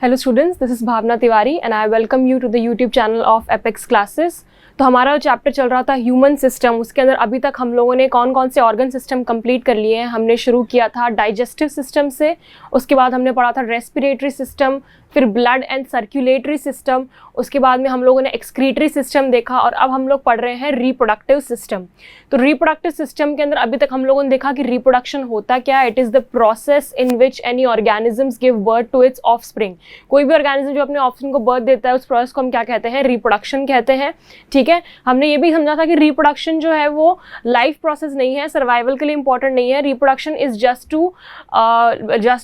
Hello students, this is Bhavna Tiwari and I welcome you to the YouTube channel of Apex Classes। तो हमारा chapter चल रहा था human system, उसके अंदर अभी तक हम लोगों ने कौन कौन से ऑर्गन सिस्टम कंप्लीट कर लिए हैं। हमने शुरू किया था डाइजेस्टिव सिस्टम से, उसके बाद हमने पढ़ा था रेस्पिरेटरी सिस्टम, फिर ब्लड एंड सर्कुलेटरी सिस्टम, उसके बाद में हम लोगों ने एक्सक्रीटरी सिस्टम देखा और अब हम लोग पढ़ रहे हैं रिप्रोडक्टिव सिस्टम। तो रिप्रोडक्टिव सिस्टम के अंदर अभी तक हम लोगों ने देखा कि रिप्रोडक्शन होता क्या है। It is the process in which any organisms give birth to its offspring. कोई भी ऑर्गेनिज्म जो अपने ऑफस्प्रिंग को बर्थ देता है उस प्रोसेस को हम क्या कहते हैं, रिप्रोडक्शन कहते हैं। ठीक है, हमने ये भी समझा था कि रिप्रोडक्शन जो है वो लाइफ प्रोसेस नहीं है, सर्वाइवल के लिए इंपॉर्टेंट नहीं है। Reproduction is just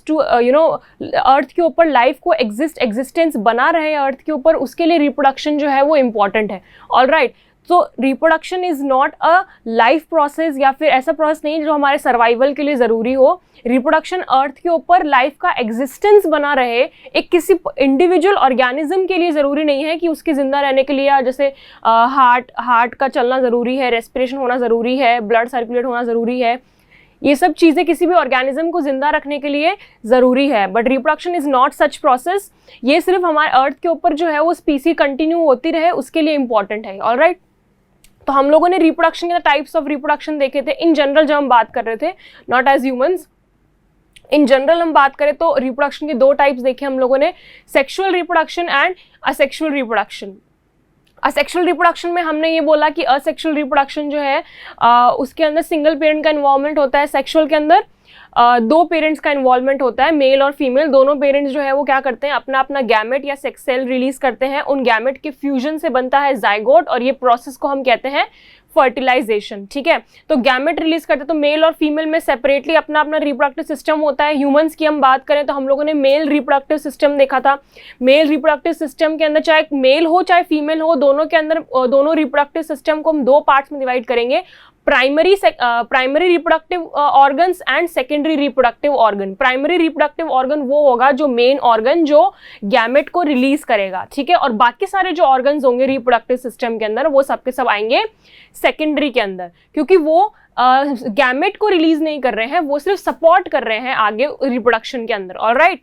to you know earth के ऊपर लाइफ को एग्जिस्टेंस बना रहे अर्थ के ऊपर, उसके लिए रिप्रोडक्शन जो है वो इम्पॉर्टेंट है। ऑलराइट, तो reproduction is not a life process या फिर ऐसा प्रोसेस नहीं जो हमारे सर्वाइवल के लिए ज़रूरी हो। रिप्रोडक्शन अर्थ के ऊपर लाइफ का एग्जिस्टेंस बना रहे एक किसी इंडिविजुअल ऑर्गेनिज्म के लिए ज़रूरी नहीं है कि उसके ज़िंदा रहने के लिए जैसे हार्ट का चलना ज़रूरी है, रेस्पिरेशन होना ज़रूरी है, ब्लड सर्कुलेट होना ज़रूरी है। ये सब चीज़ें किसी भी ऑर्गेनिज्म को जिंदा रखने के लिए ज़रूरी है, but reproduction is not such process. ये सिर्फ हमारे अर्थ के ऊपर जो है वो स्पीसी कंटिन्यू होती रहे उसके लिए इंपॉर्टेंट है। ऑलराइट, तो हम लोगों ने रिप्रोडक्शन के टाइप्स ऑफ रिप्रोडक्शन देखे थे इन जनरल जब हम बात कर रहे थे, not as humans. In general हम बात करें तो रिप्रोडक्शन के दो टाइप्स देखे हम लोगों ने, sexual reproduction and asexual reproduction. Asexual reproduction में हमने ये बोला कि असेक्सुअल रिप्रोडक्शन जो है उसके अंदर सिंगल पेरेंट का इन्वॉल्वमेंट होता है। सेक्सुअल के अंदर दो पेरेंट्स का इन्वॉल्वमेंट होता है, मेल और फीमेल दोनों पेरेंट्स जो है वो क्या करते हैं, अपना अपना गैमेट या सेक्स सेल रिलीज करते हैं। उन गैमेट के फ्यूजन से बनता है जाइगोट और ये प्रोसेस को हम कहते हैं फर्टिलाइजेशन। ठीक है, तो गैमेट रिलीज करते हैं तो मेल और फीमेल में सेपरेटली अपना अपना रिप्रोडक्टिव सिस्टम होता है। ह्यूमंस की हम बात करें तो हम लोगों ने मेल रिप्रोडक्टिव सिस्टम देखा था। मेल रिप्रोडक्टिव सिस्टम के अंदर चाहे मेल हो चाहे फीमेल हो, दोनों के अंदर दोनों रिप्रोडक्टिव सिस्टम को हम दो पार्ट्स में डिवाइड करेंगे, primary reproductive organs and secondary reproductive organ. Primary reproductive organ वो होगा जो मेन ऑर्गन जो गैमेट को रिलीज करेगा। ठीक है, और बाकी सारे जो ऑर्गन्स होंगे रिप्रोडक्टिव सिस्टम के अंदर वो सबके सब आएंगे सेकेंडरी के अंदर, क्योंकि वो गैमेट को रिलीज नहीं कर रहे हैं, वो सिर्फ सपोर्ट कर रहे हैं आगे रिप्रोडक्शन के अंदर। ऑलराइट,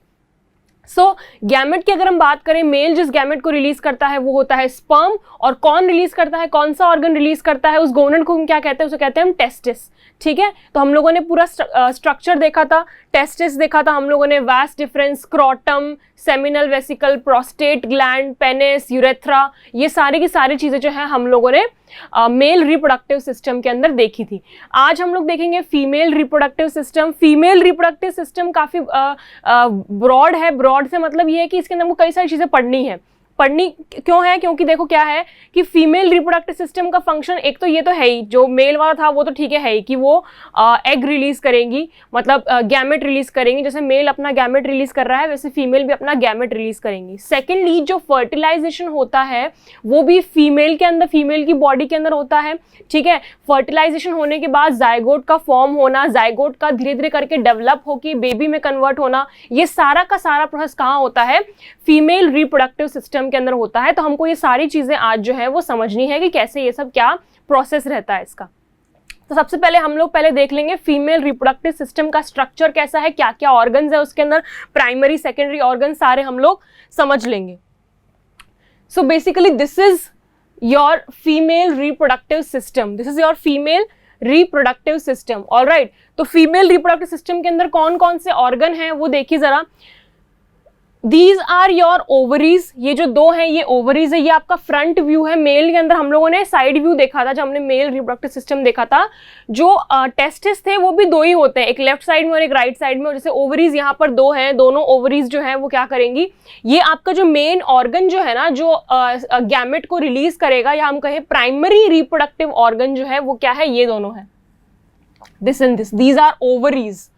सो गैमेट की अगर हम बात करें, मेल जिस गैमेट को रिलीज करता है वो होता है स्पर्म, और कौन रिलीज करता है, कौन सा ऑर्गन रिलीज करता है उस गोनेड को हम क्या कहते हैं, उसे कहते हैं हम टेस्टिस। ठीक है, तो हम लोगों ने पूरा स्ट्रक्चर देखा था, टेस्टिस देखा था हम लोगों ने, vas deferens, scrotum, seminal vesicle, prostate gland, penis, urethra, ये सारी की सारी चीजें जो है हम लोगों ने मेल रिप्रोडक्टिव सिस्टम के अंदर देखी थी। आज हम लोग देखेंगे female reproductive system. Female reproductive system काफ़ी ब्रॉड है। ब्रॉड से मतलब ये है कि इसके अंदर हमको कई सारी चीज़ें पढ़नी क्यों है, क्योंकि देखो क्या है कि फीमेल रिप्रोडक्टिव सिस्टम का फंक्शन एक तो ये तो है ही, जो मेल वाला था वो तो ठीक है ही कि वो एग रिलीज करेंगी, मतलब गैमेट रिलीज करेंगी। जैसे मेल अपना गैमेट रिलीज कर रहा है वैसे फीमेल भी अपना गैमेट रिलीज करेंगी। सेकेंडली जो फर्टिलाइजेशन होता है वो भी फीमेल के अंदर, फीमेल की बॉडी के अंदर होता है। ठीक है, फर्टिलाइजेशन होने के बाद जाइगोट का फॉर्म होना, जाइगोट का धीरे धीरे करके डेवलप होकर बेबी में कन्वर्ट होना, ये सारा का सारा प्रोसेस कहाँ होता है, फीमेल रिप्रोडक्टिव सिस्टम के अंदर होता है। तो हमको ये सारी चीजें आज जो है वो समझनी है कि कैसे ये सब क्या प्रोसेस रहता है इसका। तो सबसे पहले हम लोग पहले देख लेंगे फीमेल रिप्रोडक्टिव सिस्टम का स्ट्रक्चर कैसा है, क्या क्या ऑर्गन्स है उसके अंदर, प्राइमरी सेकेंडरी ऑर्गन सारे हम लोग समझ लेंगे। So basically this is your female reproductive system, this is your female reproductive system. Alright, तो फीमेल रिप्रोडक्टिव सिस्टम के अंदर कौन कौन से ऑर्गन हैं वो देखिए जरा। These are your ovaries, ये जो दो हैं ये ओवरीज है, ये आपका फ्रंट व्यू है। मेल के अंदर हम लोगों ने साइड व्यू देखा था जब हमने मेल रिप्रोडक्टिव सिस्टम देखा था। जो टेस्टिस थे वो भी दो ही होते हैं, एक लेफ्ट साइड में और एक राइट साइड में, और जैसे ओवरीज यहाँ पर दो हैं, दोनों ओवरीज जो है वो क्या करेंगी, ये आपका जो मेन ऑर्गन जो है ना, जो गैमेट को रिलीज करेगा, या हम कहें प्राइमरी रिप्रोडक्टिव ऑर्गन जो है वो क्या है, ये दोनों है, this and this, these are ovaries.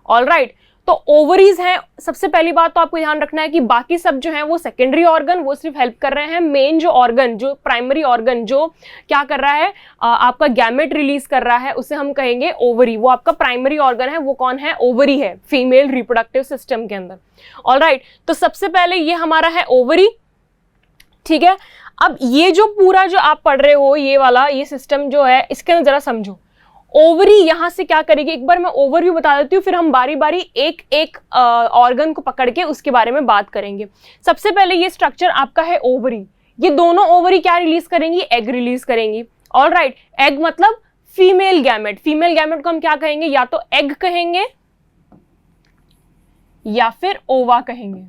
Alright, तो ओवरीज हैं। सबसे पहली बात तो आपको ध्यान रखना है कि बाकी सब जो है वो सेकेंडरी ऑर्गन, वो सिर्फ हेल्प कर रहे हैं। मेन जो ऑर्गन, जो प्राइमरी ऑर्गन जो क्या कर रहा है, आपका गैमेट रिलीज कर रहा है, उसे हम कहेंगे ओवरी। वो आपका प्राइमरी ऑर्गन है, वो कौन है, ओवरी है फीमेल रिप्रोडक्टिव सिस्टम के अंदर। ऑलराइट, तो सबसे पहले ये हमारा है ओवरी। ठीक है, अब ये जो पूरा जो आप पढ़ रहे हो ये वाला ये सिस्टम जो है, इसके अंदर जरा समझो। ओवरी यहां से क्या करेगी, एक बार मैं ओवरव्यू बता देती हूँ, फिर हम बारी बारी एक एक ऑर्गन को पकड़ के उसके बारे में बात करेंगे। सबसे पहले ये स्ट्रक्चर आपका है ओवरी। ये दोनों ओवरी क्या रिलीज करेंगी, एग रिलीज करेंगी। ऑलराइट, एग मतलब फीमेल गैमेट। फीमेल गैमेट को हम क्या कहेंगे, या तो एग कहेंगे या फिर ओवा कहेंगे।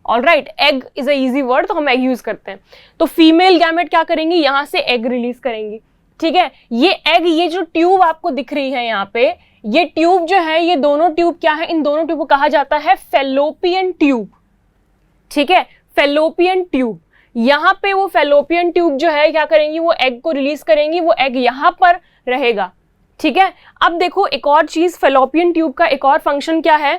Alright, egg is a easy word, तो हम एग यूज करते हैं। तो फीमेल गैमेट क्या करेंगी, यहां से एग रिलीज करेंगी। ठीक है, ये एग, ये जो ट्यूब आपको दिख रही है यहाँ पे, ये ट्यूब जो है, ये दोनों ट्यूब क्या है, इन दोनों ट्यूब को कहा जाता है फैलोपियन ट्यूब। ठीक है, फैलोपियन ट्यूब। यहाँ पे वो फैलोपियन ट्यूब जो है क्या करेंगी, वो एग को रिलीज करेंगी, वो एग यहाँ पर रहेगा। ठीक है, अब देखो एक और चीज, फैलोपियन ट्यूब का एक और फंक्शन क्या है,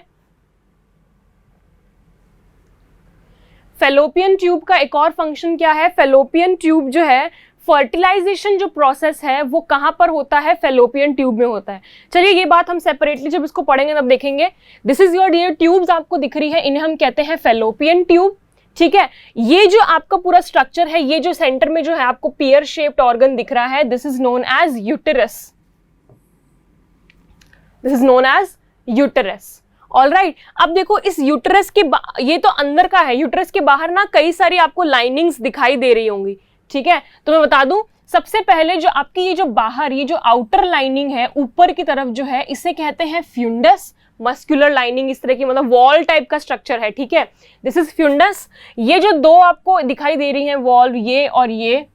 फैलोपियन ट्यूब का एक और फंक्शन क्या है, फैलोपियन ट्यूब जो है, फर्टिलाइजेशन जो प्रोसेस है वो कहां पर होता है, फैलोपियन ट्यूब में होता है। चलिए ये बात हम सेपरेटली जब इसको पढ़ेंगे तब देखेंगे। This is your dear tubes आपको दिख रही है, इन्हें हम कहते हैं फैलोपियन ट्यूब। ठीक है, ये जो आपका पूरा स्ट्रक्चर है, ये जो सेंटर में जो है आपको पियर शेप्ड ऑर्गन दिख रहा है, this is known as uterus. This is known as uterus. Alright, अब देखो इस यूटेरस के ये तो अंदर का है, यूटेरस के बाहर ना कई सारी आपको लाइनिंग्स दिखाई दे रही होंगी। ठीक है, तो मैं बता दूं, सबसे पहले जो आपकी ये जो बाहर, ये जो आउटर लाइनिंग है ऊपर की तरफ जो है, इसे कहते हैं फ्यूंडस। मस्कुलर लाइनिंग इस तरह की, मतलब वॉल टाइप का स्ट्रक्चर है। ठीक है, दिस इज फ्यूंडस। ये जो दो आपको दिखाई दे रही हैं वॉल, ये और ये,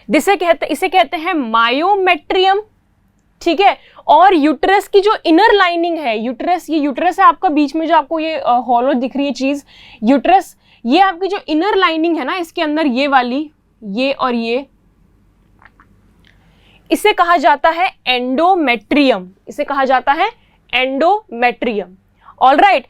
इसे कहते हैं मायोमेट्रियम। ठीक है, और यूटेरस की जो इनर लाइनिंग है, यूटेरस, ये यूटेरस है आपका, बीच में जो आपको ये हॉलो दिख रही है चीज, यूटेरस, ये आपकी जो इनर लाइनिंग है ना, इसके अंदर ये वाली, ये और ये, इसे कहा जाता है एंडोमेट्रियम। इसे कहा जाता है एंडोमेट्रियम। ऑलराइट,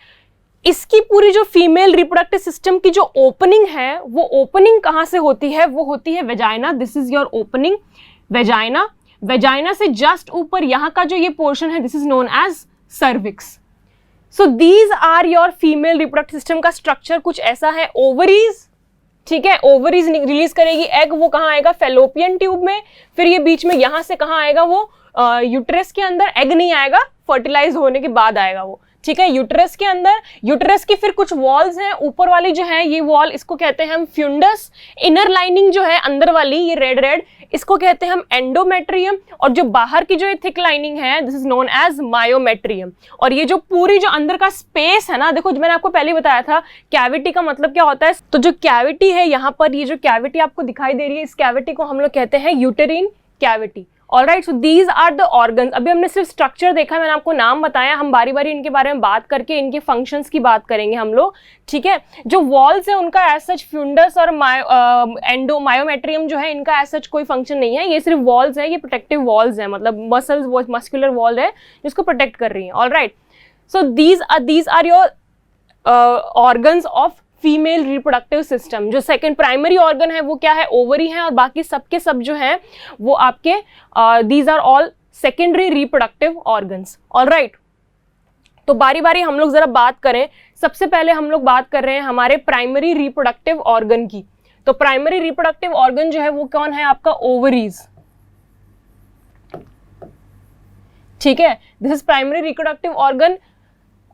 इसकी पूरी जो फीमेल रिप्रोडक्टिव सिस्टम की जो ओपनिंग है, वो ओपनिंग कहां से होती है, वो होती है vagina. This is your opening, vagina. Vagina से जस्ट ऊपर यहां का जो ये पोर्शन है, this is known as cervix. So these are your female reproductive system का स्ट्रक्चर कुछ ऐसा है। ओवरीज, ठीक है, ओवरीज रिलीज करेगी एग, वो कहां आएगा, फैलोपियन ट्यूब में। फिर ये बीच में यहां से कहां आएगा, वो यूटेरस के अंदर। एग नहीं आएगा, फर्टिलाइज होने के बाद आएगा वो। ठीक है, यूटेरस के अंदर, यूटेरस की फिर कुछ वॉल्स हैं, ऊपर वाली जो है ये वॉल, इसको कहते हैं हम फ्यूंडस। इनर लाइनिंग जो है अंदर वाली, ये रेड रेड, इसको कहते हैं हम एंडोमेट्रियम। और जो बाहर की जो ये थिक लाइनिंग है, this is known as myometrium. और ये जो पूरी जो अंदर का स्पेस है ना, देखो मैंने आपको पहले बताया था कैविटी का मतलब क्या होता है। तो जो कैविटी है यहाँ पर, ये जो कैविटी आपको दिखाई दे रही है, इस कैविटी को हम लोग कहते हैं uterine cavity. Alright, so these are the organs. अभी हमने सिर्फ स्ट्रक्चर देखा, मैंने आपको नाम बताया, हम बारी बारी इनके बारे में बात करके इनके फंक्शंस की बात करेंगे हम लोग। ठीक है, जो वॉल्स है उनका एज सच फ्यूंडस और मायोमेट्रियम जो है, इनका एज सच कोई फंक्शन नहीं है, ये सिर्फ वॉल्स है, ये प्रोटेक्टिव वॉल्स है, मतलब मसल्स, मस्कुलर वॉल है जिसको प्रोटेक्ट कर रही है। Alright, so these are your organs of female reproductive system. जो सेकंड प्राइमरी ऑर्गन है वो क्या है, ओवरी है, और बाकी सबके सब जो है वो आपके these are all secondary reproductive organs. Alright, तो बारी बारी हम लोग जरा बात करें। सबसे पहले हम लोग बात कर रहे हैं हमारे प्राइमरी रिप्रोडक्टिव ऑर्गन की। तो प्राइमरी रिप्रोडक्टिव ऑर्गन जो है वो कौन है, आपका ओवरीज। ठीक है, this is primary reproductive organ.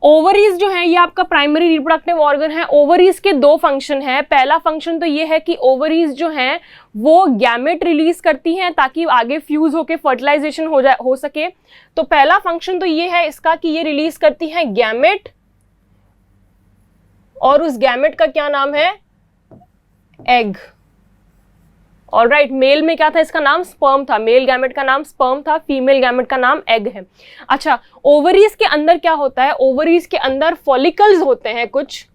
Ovaries जो है ये आपका प्राइमरी रिप्रोडक्टिव ऑर्गन है। ओवरीज के दो फंक्शन है। पहला फंक्शन तो ये है कि ओवरीज जो हैं वो गैमेट रिलीज करती हैं ताकि आगे फ्यूज होके फर्टिलाइजेशन हो सके। तो पहला फंक्शन तो ये है इसका कि ये रिलीज करती हैं गैमेट, और उस गैमेट का क्या नाम है, एग। ऑलराइट, मेल में क्या था, इसका नाम स्पर्म था, मेल गैमेट का नाम स्पर्म था, फीमेल गैमेट का नाम एग है। अच्छा, ओवरीज के अंदर क्या होता है, ओवरीज के अंदर फॉलिकल्स होते हैं कुछ।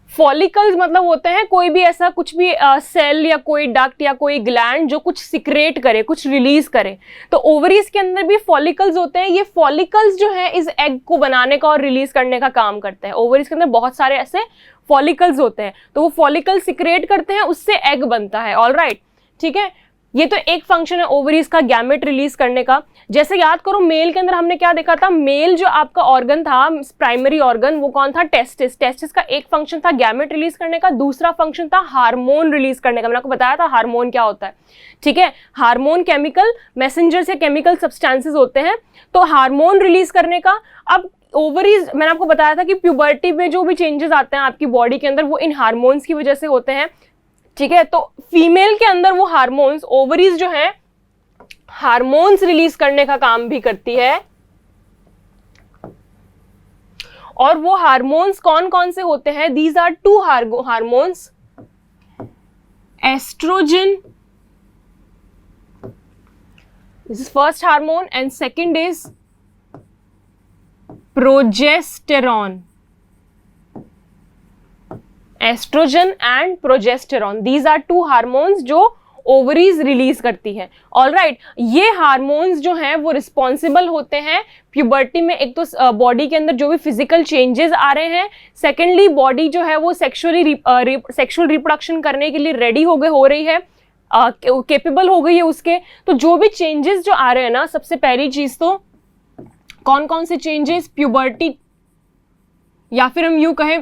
फॉलिकल्स मतलब होते हैं कोई भी ऐसा कुछ भी सेल या कोई डक्ट या कोई ग्लैंड जो कुछ सिक्रेट करे, कुछ रिलीज करे। तो ओवरीज के अंदर भी फॉलिकल्स होते हैं। ये फॉलिकल्स जो है इस एग को बनाने का और रिलीज करने का काम करते हैं। ओवरीज के अंदर बहुत सारे ऐसे फॉलिकल्स होते हैं, तो वो फॉलिकल सिक्रेट करते हैं, उससे एग बनता है। ऑलराइट, ठीक है। ये तो एक फंक्शन है ओवरीज का गैमेट रिलीज करने का। जैसे याद करो मेल के अंदर हमने क्या देखा था, मेल जो आपका ऑर्गन था, प्राइमरी ऑर्गन, वो कौन था, टेस्टिस। टेस्टिस का एक फंक्शन था गैमेट रिलीज करने का, दूसरा फंक्शन था हार्मोन रिलीज करने का। मैंने आपको बताया था हार्मोन क्या होता है, ठीक है। हार्मोन केमिकल मैसेंजर्स या केमिकल सब्सटेंसेस होते हैं, तो हार्मोन रिलीज करने का। अब ओवरीज, मैंने आपको बताया था कि प्यूबर्टी में जो भी चेंजेस आते हैं आपकी बॉडी के अंदर वो इन हार्मोन्स की वजह से होते हैं, ठीक है। तो फीमेल के अंदर वो हार्मोन्स, ओवरीज जो है हार्मोन्स रिलीज करने का काम भी करती है। और वो हार्मोन्स कौन कौन से होते हैं, these are two hormones, oestrogen, this is first hormone, and second is progesterone. Oestrogen and progesterone, these are two hormones जो ओवरीज रिलीज करती है। ऑलराइट, ये हार्मोन्स जो हैं वो रिस्पॉन्सिबल होते हैं प्यूबर्टी में। एक तो बॉडी के अंदर जो भी फिजिकल चेंजेस आ रहे हैं, सेकेंडली बॉडी जो है वो सेक्सुअल रिप्रोडक्शन करने के लिए रेडी हो रही है, केपेबल हो गई है उसके। तो जो भी चेंजेस जो आ रहे हैं ना, सबसे पहली चीज तो कौन कौन से चेंजेस, प्यूबर्टी, या फिर हम यूं कहें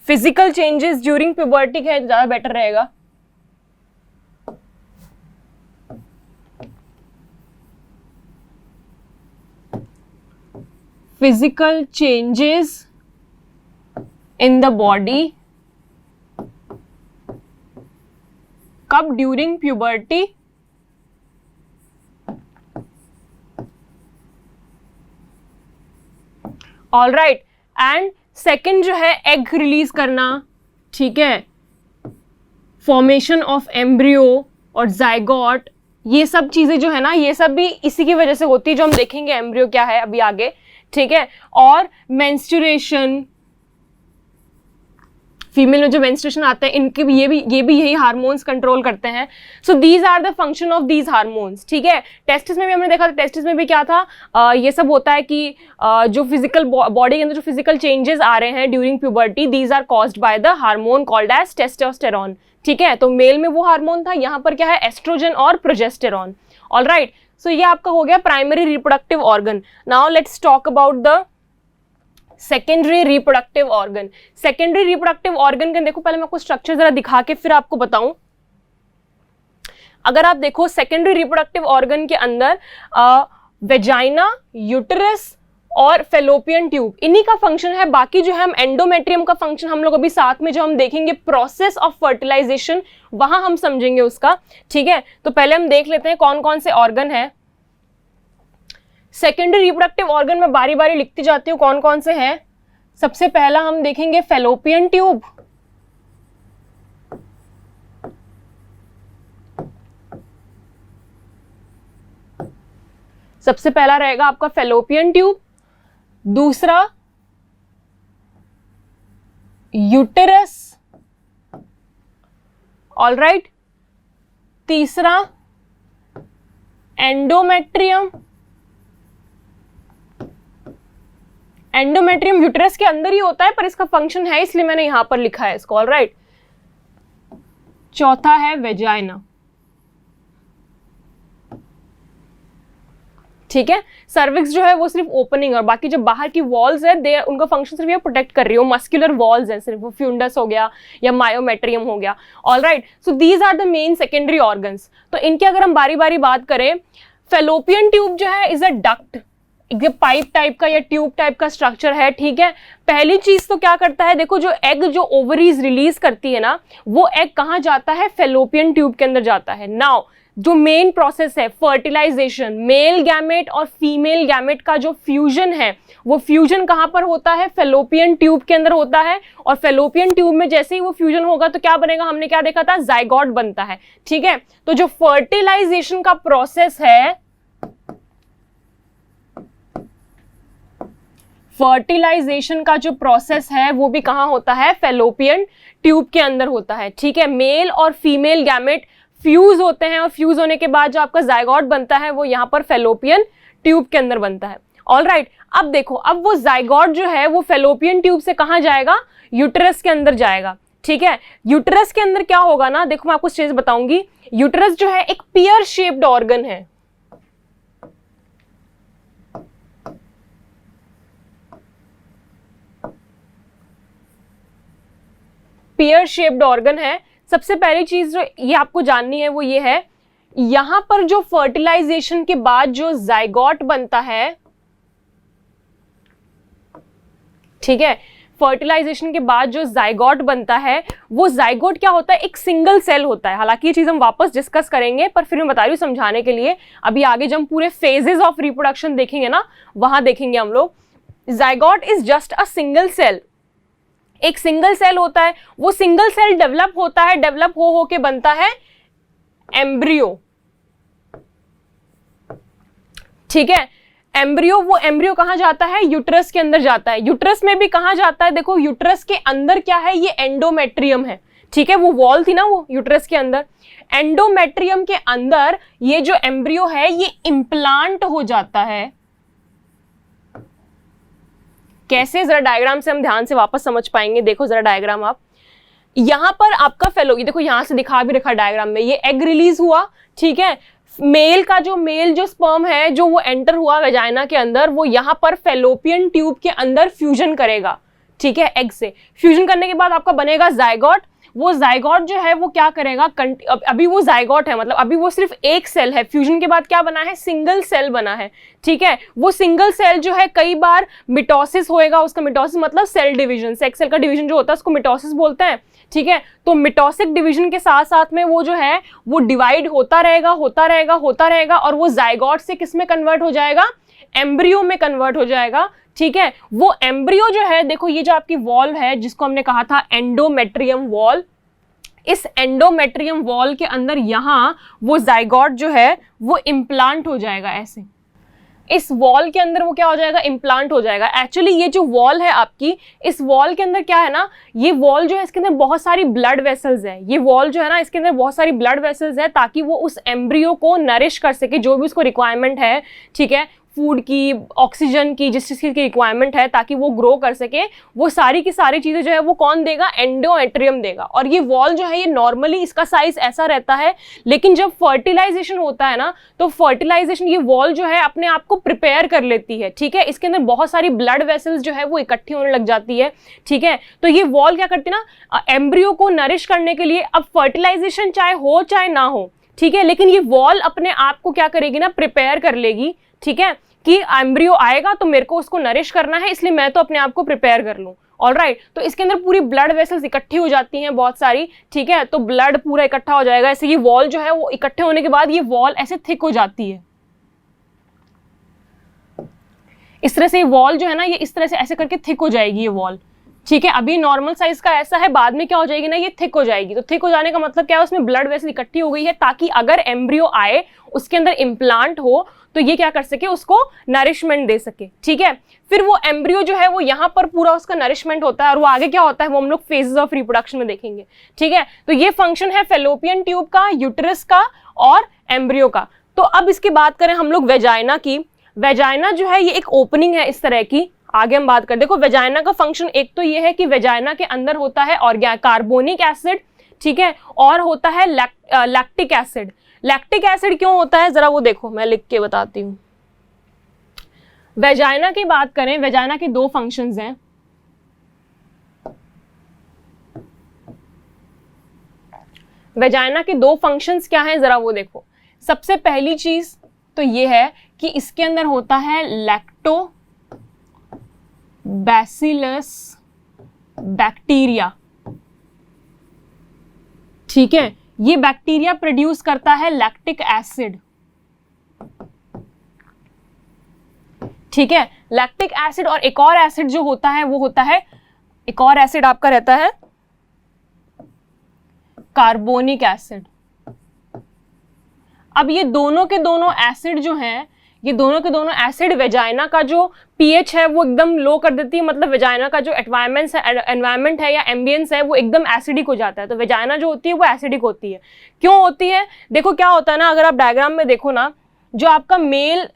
फिजिकल चेंजेस ड्यूरिंग प्यूबर्टी है, ज्यादा बेटर रहेगा। Physical changes in the body, कब, during puberty. Alright, and second जो है एग रिलीज करना, ठीक है, फॉर्मेशन ऑफ एम्ब्रियो और जाइगोट, ये सब चीजें जो है ना, ये सब भी इसी की वजह से होती है, जो हम देखेंगे एम्ब्रियो क्या है अभी आगे, ठीक है। और मेंस्ट्रुएशन, फीमेल में जो मेंस्ट्रुएशन आता है, इनके भी ये भी यही हार्मोन्स कंट्रोल करते हैं। So these are the function of these hormones, ठीक है। टेस्टिस में भी हमने देखा था, टेस्टिस में भी क्या था, ये सब होता है कि जो फिजिकल बॉडी के अंदर जो फिजिकल चेंजेस आ रहे हैं during puberty, these are caused by the hormone called as testosterone, ठीक है। तो मेल में वो हार्मोन था, यहाँ पर क्या है, एस्ट्रोजन और प्रोजेस्टेरॉन। ऑलराइट, सो ये आपका हो गया primary reproductive organ. Now let's talk about the secondary reproductive organ. Secondary reproductive organ का देखो, पहले मैं आपको स्ट्रक्चर जरा दिखा के फिर आपको बताऊं। अगर आप देखो सेकेंडरी रिप्रोडक्टिव ऑर्गन के अंदर वेजाइना, यूटेरस और फेलोपियन ट्यूब, इन्हीं का फंक्शन है। बाकी जो है हम एंडोमेट्रियम का फंक्शन हम लोग अभी साथ में जो हम देखेंगे प्रोसेस ऑफ फर्टिलाइजेशन, वहां हम समझेंगे उसका, ठीक है। तो पहले हम देख लेते हैं कौन कौन से ऑर्गन है सेकेंडरी रिप्रोडक्टिव ऑर्गन में, बारी बारी लिखती जाती हूँ कौन कौन से हैं। सबसे पहला हम देखेंगे फेलोपियन ट्यूब, सबसे पहला रहेगा आपका फेलोपियन ट्यूब, दूसरा यूटेरस, ऑलराइट, तीसरा एंडोमेट्रियम। एंडोमेट्रियम यूटेरस के अंदर ही होता है, पर इसका फंक्शन है इसलिए मैंने यहां पर लिखा है इसको, ऑलराइट। चौथा है वेजाइना, ठीक है। सर्विक्स जो है वो सिर्फ ओपनिंग, और बाकी जो बाहर की वॉल्स है दे उनका फंक्शन सिर्फ ये प्रोटेक्ट कर रही है, वो मस्कुलर वॉल्स है सिर्फ, वो फ्यूंडस हो गया या मायोमेट्रियम हो गया। Alright, so these are the main secondary organs. तो इनकी अगर हम बारी बारी बात करें, फेलोपियन ट्यूब जो है इज अ डक्ट, एक पाइप टाइप का या ट्यूब टाइप का स्ट्रक्चर है, ठीक है। पहली चीज तो क्या करता है, देखो जो एग जो ओवरीज रिलीज करती है ना, वो एग कहाँ जाता है, फेलोपियन ट्यूब के अंदर जाता है। नाउ जो मेन प्रोसेस है फर्टिलाइजेशन, मेल गैमेट और फीमेल गैमेट का जो फ्यूजन है, वो फ्यूजन कहाँ पर होता है, फेलोपियन ट्यूब के अंदर होता है। और फेलोपियन ट्यूब में जैसे ही वो फ्यूजन होगा तो क्या बनेगा, हमने क्या देखा था, जाइगोट बनता है, ठीक है। तो जो फर्टिलाइजेशन का प्रोसेस है, फर्टिलाइजेशन का जो प्रोसेस है वो भी कहाँ होता है, फेलोपियन ट्यूब के अंदर होता है, ठीक है। मेल और फीमेल गैमेट फ्यूज होते हैं, और फ्यूज होने के बाद जो आपका जाइगोट बनता है वो यहाँ पर फेलोपियन ट्यूब के अंदर बनता है। ऑलराइट, अब देखो, अब वो जाइगोट जो है वो फेलोपियन ट्यूब से कहाँ जाएगा, यूटेरस के अंदर जाएगा, ठीक है। यूट्रस के अंदर क्या होगा ना, देखो मैं आपको चीज बताऊंगी। यूट्रस जो है एक पियर शेप्ड ऑर्गन है, पियर शेप्ड ऑर्गन है। सबसे पहली चीज जो ये आपको जाननी है वो ये है, यहां पर जो फर्टिलाइजेशन के बाद जो जाइगोट बनता है, ठीक है, फर्टिलाइजेशन के बाद जो जाइगोट बनता है, वो जाइगोट क्या होता है, एक सिंगल सेल होता है। हालांकि ये चीज हम वापस डिस्कस करेंगे, पर फिर मैं बता रही हूँ समझाने के लिए। अभी आगे जब हम पूरे फेजेस ऑफ रिप्रोडक्शन देखेंगे ना, वहां देखेंगे हम लोग। Zygote is just a single cell, एक सिंगल सेल होता है। वो सिंगल सेल डेवलप होता है, डेवलप हो के बनता है एम्ब्रियो, ठीक है। एम्ब्रियो, वो एम्ब्रियो कहां जाता है, यूट्रस के अंदर जाता है। यूट्रस में भी कहां जाता है, देखो यूट्रस के अंदर क्या है, ये एंडोमेट्रियम है, ठीक है। वो वॉल थी ना वो यूट्रस के अंदर, एंडोमेट्रियम के अंदर ये जो एम्ब्रियो है ये इम्प्लांट हो जाता है। कैसे, जरा डायग्राम से हम ध्यान से वापस समझ पाएंगे। देखो जरा डायग्राम आप, यहां पर आपका फेलो, देखो यहां से दिखा भी रखा डायग्राम में, ये एग रिलीज हुआ, ठीक है। मेल जो स्पर्म है जो वो एंटर हुआ वेजाइना के अंदर, वो यहां पर फेलोपियन ट्यूब के अंदर फ्यूजन करेगा, ठीक है। एग से फ्यूजन करने के बाद आपका बनेगा जाइगोट। वो जाइगोट जो है वो क्या करेगा, अभी वो जाइगोट है, मतलब अभी वो सिर्फ एक सेल है। फ्यूजन के बाद क्या बना है, सिंगल सेल बना है, ठीक है। वो सिंगल सेल जो है कई बार मिटोसिस होएगा, उसका मिटोसिस मतलब सेल डिवीजन, सेक्स सेल का डिवीजन जो होता है उसको मिटोसिस बोलते हैं, ठीक है। तो मिटोसिक डिवीजन के साथ साथ में वो जो है वो डिवाइड होता रहेगा, होता रहेगा, होता रहेगा, और वो जाइगोट से किस में कन्वर्ट हो जाएगा, एम्ब्रियो में कन्वर्ट हो जाएगा, ठीक है। वो एम्ब्रियो जो है, देखो ये जो आपकी वॉल है जिसको हमने कहा था एंडोमेट्रियम वॉल, इस एंडोमेट्रियम वॉल के अंदर यहां वो जाइगोट जो है वो इम्प्लांट हो जाएगा। ऐसे इस वॉल के अंदर वो क्या हो जाएगा, इम्प्लांट हो जाएगा। एक्चुअली ये जो वॉल है आपकी, इस वॉल के अंदर क्या है ना, ये वॉल जो है इसके अंदर बहुत सारी ब्लड वेसल्स है। ये वॉल जो है ना इसके अंदर बहुत सारी ब्लड वेसल्स है, ताकि वो उस एम्ब्रियो को नरिश कर सके, जो भी उसको रिक्वायरमेंट है, ठीक है, फूड की, ऑक्सीजन की, जिस चीज़ की रिक्वायरमेंट है, ताकि वो ग्रो कर सके। वो सारी की सारी चीज़ें जो है वो कौन देगा, एंडोमेट्रियम देगा। और ये वॉल जो है ये नॉर्मली इसका साइज ऐसा रहता है, लेकिन जब फर्टिलाइजेशन होता है ना, तो फर्टिलाइजेशन ये वॉल जो है अपने आप को प्रिपेयर कर लेती है, ठीक है। इसके अंदर बहुत सारी ब्लड वेसल्स जो है वो इकट्ठी होने लग जाती है, ठीक है। तो ये वॉल क्या करती है ना, एम्ब्रियो को नरिश करने के लिए, अब फर्टिलाइजेशन चाहे हो चाहे ना हो, ठीक है, लेकिन ये वॉल अपने आप को क्या करेगी ना, प्रिपेयर कर लेगी, ठीक है, कि एम्ब्रियो आएगा तो मेरे को उसको नरिश करना है, इसलिए मैं तो अपने आप को प्रिपेयर कर लूं। ऑलराइट, तो इसके अंदर पूरी ब्लड वेसल्स इकट्ठी हो जाती हैं बहुत सारी, ठीक है। तो ब्लड पूरा इकट्ठा हो जाएगा। ऐसे ये वॉल जो है वो इकट्ठे होने के बाद ये वॉल ऐसे थिक हो जाती है। इस तरह से ये वॉल जो है ना, ये इस तरह से ऐसे करके थिक हो जाएगी ये वॉल, ठीक है। अभी नॉर्मल साइज का ऐसा है, बाद में क्या हो जाएगी ना, ये थिक हो जाएगी। तो थिक हो जाने का मतलब क्या है, उसमें ब्लड वेसल इकट्ठी हो गई है, ताकि अगर एम्ब्रियो आए, उसके अंदर इम्प्लांट हो, तो ये क्या कर सके, उसको नरिशमेंट दे सके, ठीक है। फिर वो एम्ब्रियो जो है वो यहाँ पर पूरा उसका नरिशमेंट होता है, और वो आगे क्या होता है वो हम लोग फेजेस ऑफ रिप्रोडक्शन में देखेंगे, ठीक है। तो ये फंक्शन है फेलोपियन ट्यूब का, यूट्रस का और एम्ब्रियो का। तो अब इसकी बात करें हम लोग वेजाइना की। वेजाइना जो है ये एक ओपनिंग है इस तरह की। आगे हम बात करें, देखो वेजाइना का फंक्शन एक तो ये है कि वेजाइना के अंदर होता है कार्बोनिक एसिड, ठीक है, और होता है लैक्टिक एसिड। लैक्टिक एसिड क्यों होता है, जरा वो देखो, मैं लिख के बताती हूँ। वेजाइना की बात करें, वेजाइना के दो फंक्शंस हैं। वेजाइना के दो फंक्शंस क्या हैं, जरा वो देखो। सबसे पहली चीज तो ये है कि इसके अंदर होता है लैक्टोबैसिलस बैक्टीरिया, ठीक है। ये बैक्टीरिया प्रोड्यूस करता है लैक्टिक एसिड, ठीक है। लैक्टिक एसिड, और एक और एसिड जो होता है वो होता है, एक और एसिड आपका रहता है कार्बोनिक एसिड। अब ये दोनों के दोनों एसिड जो हैं, ये दोनों के दोनों एसिड वेजाइना का जो पीएच है वो एकदम लो कर देती है। मतलब वेजाइना का जो एनवायरमेंट है या एम्बियंस है वो एकदम एसिडिक हो जाता है। तो वेजाइना जो होती है वो एसिडिक होती है। क्यों होती है, देखो क्या होता है ना, अगर आप डायग्राम में देखो ना, जो आपका मेल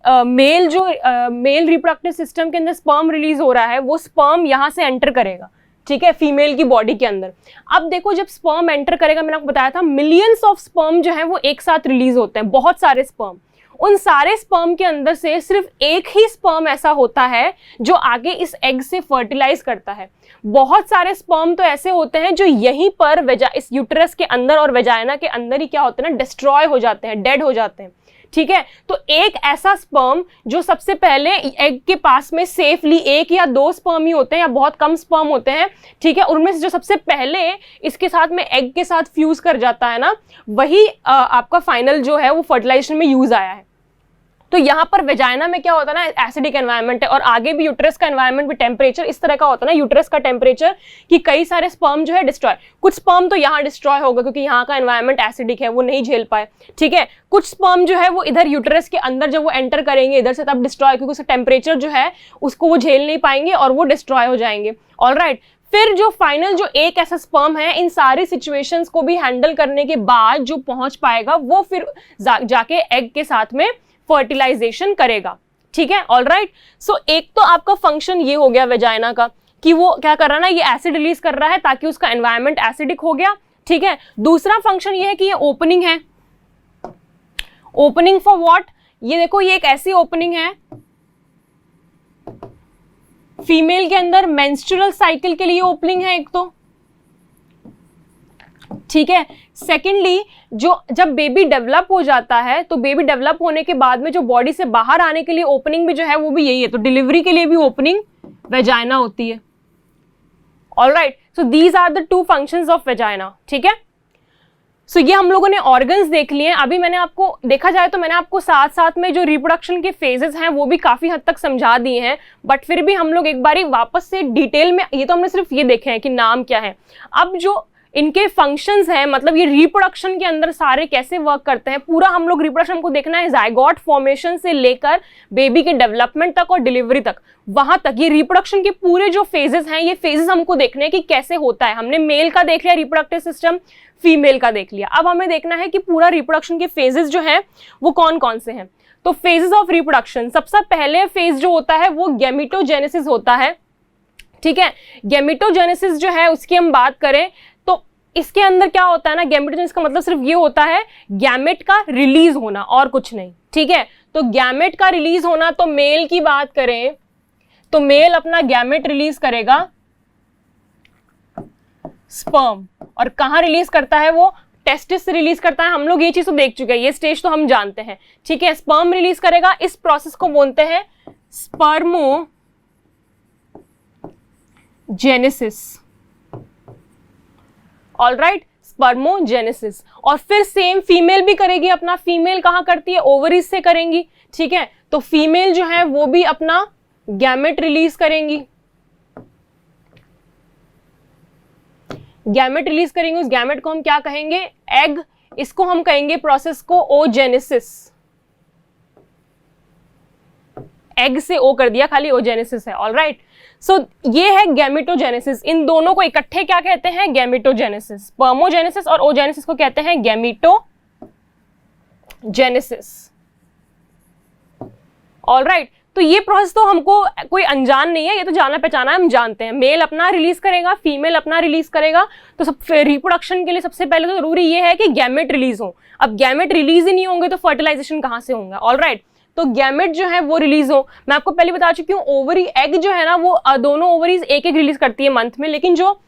रिप्रोडक्टिव सिस्टम के अंदर स्पर्म रिलीज हो रहा है, वो स्पर्म यहाँ से एंटर करेगा, ठीक है, फीमेल की बॉडी के अंदर। अब देखो जब स्पर्म एंटर करेगा, मैंने आपको बताया था मिलियंस ऑफ स्पर्म जो है वो एक साथ रिलीज होते हैं, बहुत सारे स्पर्म। उन सारे स्पर्म के अंदर से सिर्फ एक ही स्पर्म ऐसा होता है जो आगे इस एग से फर्टिलाइज करता है। बहुत सारे स्पर्म तो ऐसे होते हैं जो यहीं पर इस यूट्रस के अंदर और वेजाइना के अंदर ही क्या होते हैं ना, डिस्ट्रॉय हो जाते हैं, डेड हो जाते हैं। ठीक है, तो एक ऐसा स्पर्म जो सबसे पहले एग के पास में सेफली, एक या दो स्पर्म ही होते हैं या बहुत कम स्पर्म होते हैं, ठीक है, उनमें से जो सबसे पहले इसके साथ में एग के साथ फ्यूज कर जाता है ना, वही आपका फाइनल जो है वो फर्टिलाइजेशन में यूज आया है। तो यहाँ पर वेजाइना में क्या होता है ना, एसिडिक एनवायरनमेंट है, और आगे भी यूट्रस का एनवायरनमेंट भी टेम्परेचर इस तरह का होता है ना, यूट्रस का टेम्परेचर, कि कई सारे स्पर्म जो है डिस्ट्रॉय, कुछ स्पर्म तो यहाँ डिस्ट्रॉय होगा क्योंकि यहाँ का एनवायरनमेंट एसिडिक है, वो नहीं झेल पाए। ठीक है, कुछ स्पर्म जो है वो इधर यूट्रस के अंदर जब वो एंटर करेंगे इधर से, तब डिस्ट्रॉय, क्योंकि उसका टेम्परेचर जो है उसको वो झेल नहीं पाएंगे और वो डिस्ट्रॉय हो जाएंगे। ऑलराइट, फिर जो फाइनल जो एक ऐसा स्पर्म है इन सारी सिचुएशंस को भी हैंडल करने के बाद जो पहुंच पाएगा वो फिर जाके एग के साथ में फर्टिलाइजेशन करेगा। ठीक है, ऑलराइट। सो एक तो आपका फंक्शन ये हो गया वेजाइना का कि वो क्या कर रहा है ना, ये एसिड रिलीज कर रहा है ताकि उसका एनवायरनमेंट एसिडिक हो गया। ठीक है, दूसरा फंक्शन ये है कि ये ओपनिंग है। Opening for what? ये देखो, ये एक ऐसी ओपनिंग है फीमेल के अंदर मेंस्ट्रुअल साइकिल के लिए ओपनिंग है एक तो। ठीक है, सेकेंडली जो जब बेबी डेवलप हो जाता है तो बेबी डेवलप होने के बाद में जो बॉडी से बाहर आने के लिए ओपनिंग भी जो है वो भी यही है, तो डिलीवरी के लिए भी ओपनिंग वेजाइना होती है। Alright, so these are the two functions of vagina. ठीक है, सो ये हम लोगों ने ऑर्गन्स देख लिए। अभी मैंने आपको, देखा जाए तो मैंने आपको साथ साथ में जो रिप्रोडक्शन के फेजेस हैं वो भी काफी हद तक समझा दिए हैं, बट फिर भी हम लोग एक बारी वापस से डिटेल में, ये तो हमने सिर्फ ये देखे हैं कि नाम क्या है, अब जो इनके फंक्शंस हैं, मतलब ये रिप्रोडक्शन के अंदर सारे कैसे वर्क करते हैं, पूरा हम लोग रिप्रोडक्शन को देखना है, जाइगोट फॉर्मेशन से लेकर बेबी के डेवलपमेंट तक और डिलीवरी तक, वहां तक ये रिप्रोडक्शन के पूरे जो फेजेस हैं, ये फेजेस हमको देखने हैं कि कैसे होता है। हमने मेल का देख लिया रिप्रोडक्टिव सिस्टम, फीमेल का देख लिया, अब हमें देखना है कि पूरा रिप्रोडक्शन के फेजेस जो हैं वो कौन कौन से हैं। तो फेजेस ऑफ रिप्रोडक्शन, सबसे पहले फेज जो होता है वो गैमेटोजेनेसिस होता है। ठीक है, गैमेटोजेनेसिस जो है उसकी हम बात करें तो इसके अंदर क्या होता है ना, गैमेटोजेनेसिस का मतलब सिर्फ ये होता है गैमेट का रिलीज होना और कुछ नहीं। ठीक है, तो गैमेट का रिलीज होना, तो मेल की बात करें तो मेल अपना गैमेट रिलीज करेगा स्पर्म, और कहां रिलीज करता है वो, टेस्टिस से रिलीज करता है। हम लोग ये चीज तो देख चुके हैं, ये स्टेज तो हम जानते हैं। ठीक है, स्पर्म रिलीज करेगा, इस प्रोसेस को बोलते हैं स्पर्मोजेनेसिस। ऑलराइट, स्पर्मोजेनेसिस। और फिर सेम फीमेल भी करेगी अपना, फीमेल कहां करती है, ओवरीज से करेंगी। ठीक है, तो फीमेल जो है वो भी अपना गैमेट रिलीज करेंगी, गैमेट रिलीज करेंगे। उस गैमेट को हम क्या कहेंगे, एग। इसको हम कहेंगे प्रोसेस को ओजेनेसिस। एग से ओ कर दिया, खाली ओजेनेसिस है। ऑलराइट, सो ये है गैमेटोजेनेसिस। इन दोनों को इकट्ठे क्या कहते हैं, गैमेटोजेनेसिस। स्पर्मोजेनेसिस और ओजेनेसिस को कहते हैं गैमेटोजेनेसिस। ऑलराइट, तो ये प्रोसेस तो हमको कोई अनजान नहीं है, ये तो जाना पहचाना है, हम जानते हैं। मेल अपना रिलीज करेगा, फीमेल अपना रिलीज करेगा। तो सब रिप्रोडक्शन के लिए सबसे पहले तो जरूरी ये है कि गैमेट रिलीज हो। अब गैमेट रिलीज ही नहीं होंगे तो फर्टिलाइजेशन कहां से होगा। ऑलराइट, तो गैमेट जो है वो रिलीज हो। मैं आपको पहले बता चुकी हूँ, ओवरी एग जो है ना वो दोनों ओवरीज एक एक रिलीज करती है मंथ में, लेकिन जो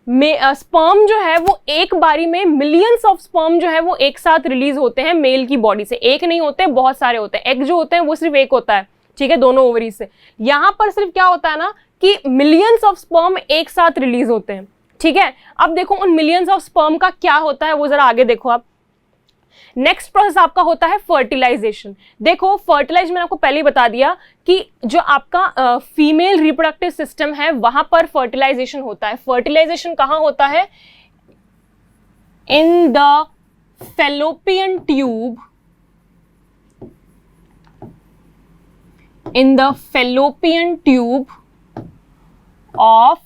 स्पर्म जो है वो एक बारी में मिलियंस ऑफ स्पर्म जो है वो एक साथ रिलीज होते हैं मेल की बॉडी से। एक नहीं होते, बहुत सारे होते हैं। एग जो होते हैं वो सिर्फ एक होता है, ठीक है, दोनों ओवरीज से। यहां पर सिर्फ क्या होता है ना कि मिलियंस ऑफ स्पर्म एक साथ रिलीज होते हैं। ठीक है, अब देखो उन मिलियंस ऑफ स्पर्म का क्या होता है वो जरा आगे देखो आप। नेक्स्ट प्रोसेस आपका होता है फर्टिलाइजेशन। देखो फर्टिलाइज मैंने आपको पहले ही बता दिया कि जो आपका फीमेल रिप्रोडक्टिव सिस्टम है वहां पर फर्टिलाइजेशन होता है। फर्टिलाइजेशन कहां होता है, in the fallopian tube, in the fallopian tube of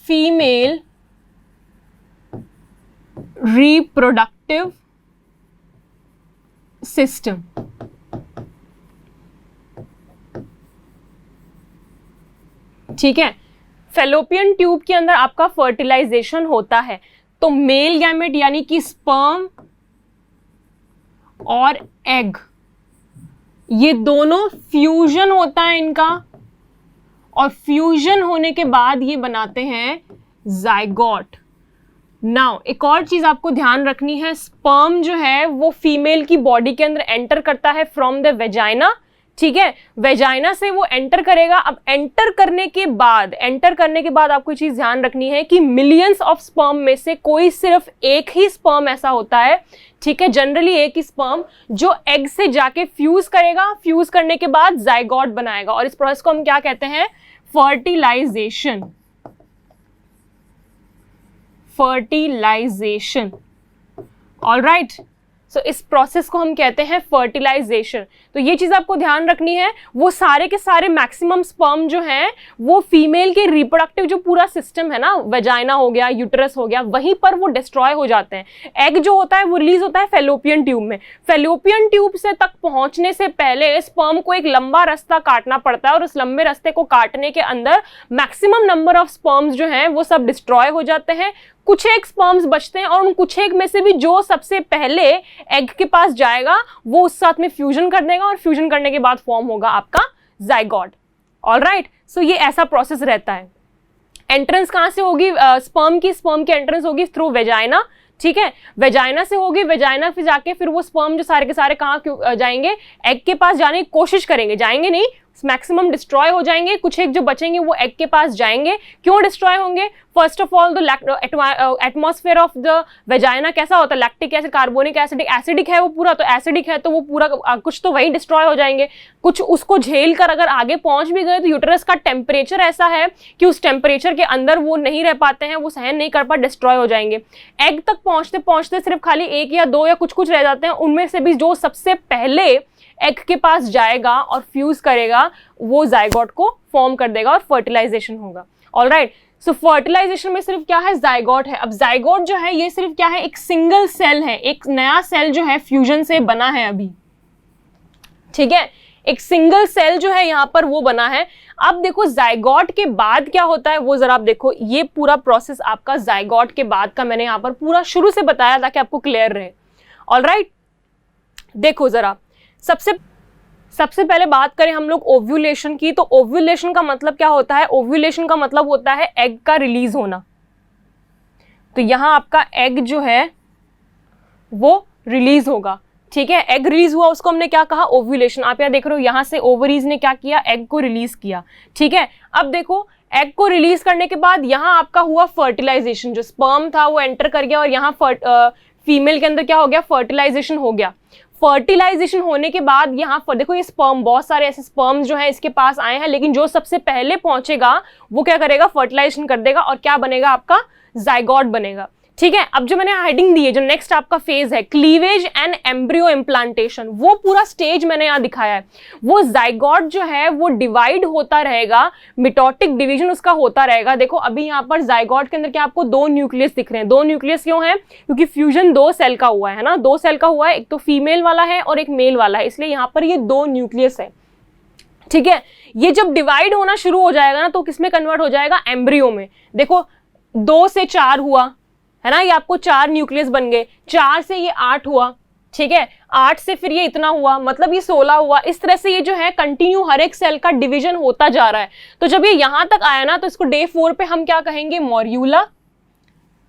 female reproductive system। ठीक है, फेलोपियन ट्यूब के अंदर आपका फर्टिलाइजेशन होता है, तो मेल गैमेट यानी कि स्पर्म और एग, ये दोनों फ्यूजन होता है इनका, और फ्यूजन होने के बाद ये बनाते हैं जाइगोट। नाउ एक और चीज आपको ध्यान रखनी है, स्पर्म जो है वो फीमेल की बॉडी के अंदर एंटर करता है फ्रॉम द वेजाइना, ठीक है, वेजाइना से वो एंटर करेगा। अब एंटर करने के बाद आपको चीज ध्यान रखनी है कि मिलियंस ऑफ स्पर्म में से कोई सिर्फ एक ही स्पर्म ऐसा होता है, ठीक है, जनरली एक ही स्पर्म जो एग से जाके फ्यूज करेगा, फ्यूज करने के बाद जाइगोट बनाएगा, और इस प्रोसेस को हम क्या कहते हैं, फर्टिलाइजेशन। ऑलराइट, सो इस प्रोसेस को हम कहते हैं फर्टिलाइजेशन। तो ये चीज आपको ध्यान रखनी है, वो सारे के सारे मैक्सिमम स्पर्म जो हैं वो फीमेल के रिप्रोडक्टिव जो पूरा सिस्टम है ना, वेजाइना हो गया, यूटरस हो गया, वहीं पर वो डिस्ट्रॉय हो जाते हैं। एग जो होता है वो रिलीज होता है फेलोपियन ट्यूब में। फेलोपियन ट्यूब से तक पहुंचने से पहले स्पर्म को एक लंबा रास्ता काटना पड़ता है, और उस लंबे रास्ते को काटने के अंदर मैक्सिमम नंबर ऑफ स्पर्म्स जो हैं वो सब डिस्ट्रॉय हो जाते हैं, कुछ एक स्पर्म्स बचते हैं, और उन कुछ एक में से भी जो सबसे पहले एग के पास जाएगा वो उस साथ में फ्यूजन कर देगा, और फ्यूजन करने के बाद फॉर्म होगा आपका जाइगोट। ऑलराइट, सो ये ऐसा प्रोसेस रहता है। एंट्रेंस कहां से होगी स्पर्म की एंट्रेंस होगी थ्रू वेजाइना, ठीक है, वेजाइना से होगी, वेजाइना फिर जाके फिर वो स्पर्म जो सारे के सारे कहाँ जाएंगे, एग के पास जाने की कोशिश करेंगे, जाएंगे नहीं, मैक्सिमम डिस्ट्रॉय हो जाएंगे, कुछ एक जो बचेंगे वो एग के पास जाएंगे। क्यों डिस्ट्रॉय होंगे, first of all the atmosphere of the vagina कैसा होता है, lactic acid, carbonic acid, acidic है वो पूरा, तो एसिडिक है तो वो पूरा कुछ तो वही डिस्ट्रॉय हो जाएंगे, कुछ उसको झेल कर अगर आगे पहुंच भी गए तो यूटरस का टेम्परेचर ऐसा है कि उस टेम्परेचर के अंदर वो नहीं रह पाते हैं, वो सहन नहीं कर पाते, डिस्ट्रॉय हो जाएंगे। एग तक पहुंचते पहुंचते सिर्फ खाली एक या दो या कुछ रह जाते हैं, उनमें से भी जो सबसे पहले एग के पास जाएगा और फ्यूज करेगा वो जाइगोट को फॉर्म कर देगा और फर्टिलाइजेशन होगा। ऑलराइट, सो फर्टिलाइजेशन में सिर्फ क्या है, जाइगोट है। अब जाइगोट जो है ये सिर्फ क्या है, एक सिंगल सेल है, एक नया सेल जो है फ्यूजन से बना है अभी, ठीक है, एक सिंगल सेल जो है यहाँ पर वो बना है। अब देखो जाइगोट के बाद क्या होता है वो जरा आप देखो, ये पूरा प्रोसेस आपका जाइगोट के बाद का मैंने यहाँ पर पूरा शुरू से बताया ताकि आपको क्लियर रहे। ऑलराइट, देखो जरा सबसे पहले बात करें हम लोग ओव्यूलेशन की, तो ओव्यूलेशन का मतलब क्या होता है, ओव्यूलेशन का मतलब होता है एग का रिलीज होना। तो यहां आपका एग जो है वो रिलीज होगा, ठीक है, एग रिलीज हुआ, उसको हमने क्या कहा, ओव्यूलेशन। आप यहाँ देख रहे हो यहां से ओवरीज ने क्या किया, एग को रिलीज किया, ठीक है। अब देखो एग को रिलीज करने के बाद यहां आपका हुआ फर्टिलाइजेशन, जो स्पर्म था वो एंटर कर गया और यहाँ फीमेल के अंदर क्या हो गया, फर्टिलाइजेशन हो गया। फर्टिलाइजेशन होने के बाद यहाँ पर देखो ये स्पर्म, बहुत सारे ऐसे स्पर्म जो हैं इसके पास आए हैं, लेकिन जो सबसे पहले पहुंचेगा वो क्या करेगा, फर्टिलाइजेशन कर देगा और क्या बनेगा, आपका जाइगोट बनेगा, ठीक है। अब जो मैंने हेडिंग दी है, जो नेक्स्ट आपका फेज है क्लीवेज एंड एम्ब्रियो इम्प्लांटेशन, वो पूरा स्टेज मैंने यहाँ दिखाया है। वो जाइगोट जो है वो डिवाइड होता रहेगा, मिटोटिक डिवीजन उसका होता रहेगा। देखो अभी यहाँ पर जाइगोट के अंदर क्या आपको दो न्यूक्लियस दिख रहे हैं, दो न्यूक्लियस क्यों है, क्योंकि फ्यूजन दो सेल का हुआ है ना, दो सेल का हुआ है, एक तो फीमेल वाला है और एक मेल वाला है, इसलिए यहाँ पर ये दो न्यूक्लियस है, ठीक है। ये जब डिवाइड होना शुरू हो जाएगा ना तो किसमें कन्वर्ट हो जाएगा, एम्ब्रियो में। देखो 2 से 4 हुआ है ना, ये आपको 4 न्यूक्लियस बन गए, 4 से ये 8 हुआ, ठीक है, 8 से फिर ये इतना हुआ, मतलब ये 16 हुआ। इस तरह से ये जो है कंटिन्यू हर एक सेल का डिवीजन होता जा रहा है। तो जब ये यहां तक आया ना तो इसको डे 4 पे हम क्या कहेंगे, मॉर्यूला।